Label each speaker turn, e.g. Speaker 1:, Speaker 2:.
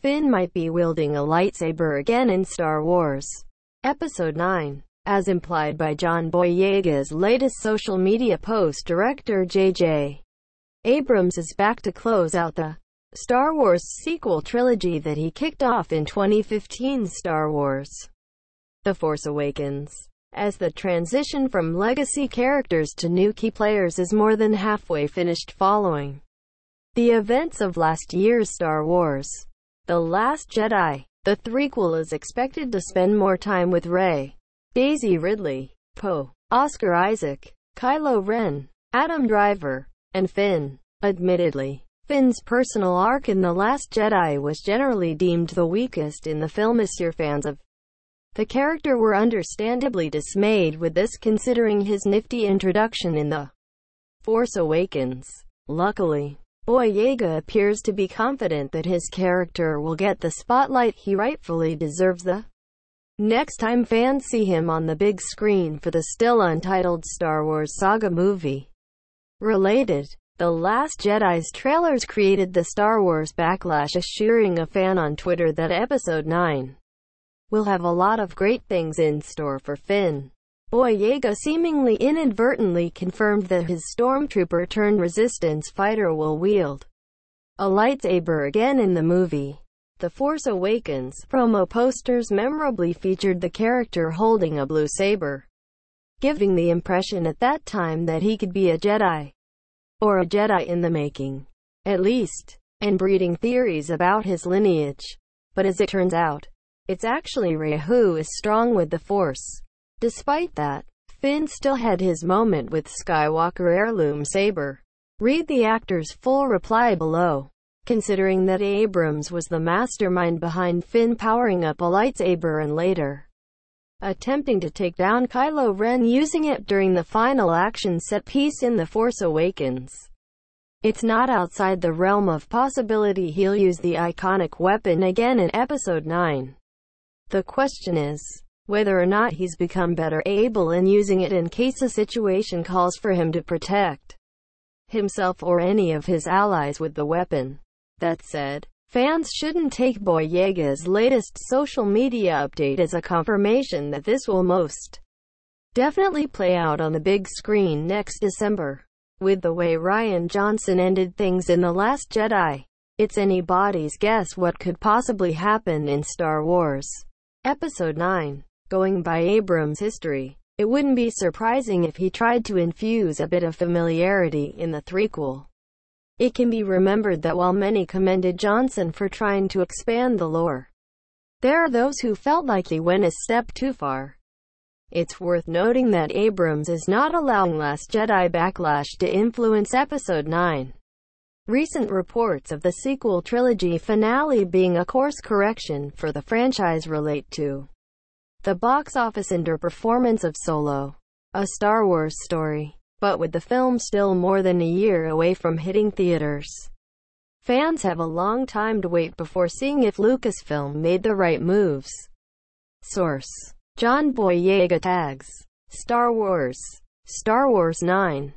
Speaker 1: Finn might be wielding a lightsaber again in Star Wars Episode 9. As implied by John Boyega's latest social media post, director J.J. Abrams is back to close out the Star Wars sequel trilogy that he kicked off in 2015's Star Wars The Force Awakens, as the transition from legacy characters to new key players is more than halfway finished following the events of last year's Star Wars The Last Jedi. The threequel is expected to spend more time with Rey, Daisy Ridley, Poe, Oscar Isaac, Kylo Ren, Adam Driver, and Finn. Admittedly, Finn's personal arc in The Last Jedi was generally deemed the weakest in the film. Fans of the character were understandably dismayed with this, considering his nifty introduction in The Force Awakens. Luckily, Boyega appears to be confident that his character will get the spotlight he rightfully deserves the next time fans see him on the big screen for the still untitled Star Wars saga movie. Related, The Last Jedi's trailers created the Star Wars backlash, assuring a fan on Twitter that Episode 9 will have a lot of great things in store for Finn. Boyega seemingly inadvertently confirmed that his stormtrooper-turned-resistance fighter will wield a lightsaber again in the movie. The Force Awakens promo posters memorably featured the character holding a blue saber, giving the impression at that time that he could be a Jedi, or a Jedi in the making, at least, and breeding theories about his lineage. But as it turns out, it's actually Rey who is strong with the Force. Despite that, Finn still had his moment with Skywalker heirloom saber. Read the actor's full reply below. Considering that Abrams was the mastermind behind Finn powering up a lightsaber and later attempting to take down Kylo Ren using it during the final action set piece in The Force Awakens, it's not outside the realm of possibility he'll use the iconic weapon again in Episode 9. The question is whether or not he's become better able in using it in case a situation calls for him to protect himself or any of his allies with the weapon. That said, fans shouldn't take Boyega's latest social media update as a confirmation that this will most definitely play out on the big screen next December. With the way Rian Johnson ended things in The Last Jedi, it's anybody's guess what could possibly happen in Star Wars Episode 9. Going by Abrams' history, it wouldn't be surprising if he tried to infuse a bit of familiarity in the threequel. It can be remembered that while many commended Johnson for trying to expand the lore, there are those who felt like he went a step too far. It's worth noting that Abrams is not allowing Last Jedi backlash to influence Episode 9. Recent reports of the sequel trilogy finale being a course correction for the franchise relate to the box office underperformance of Solo, a Star Wars story. But with the film still more than a year away from hitting theaters, fans have a long time to wait before seeing if Lucasfilm made the right moves. Source: John Boyega. Tags: Star Wars 9.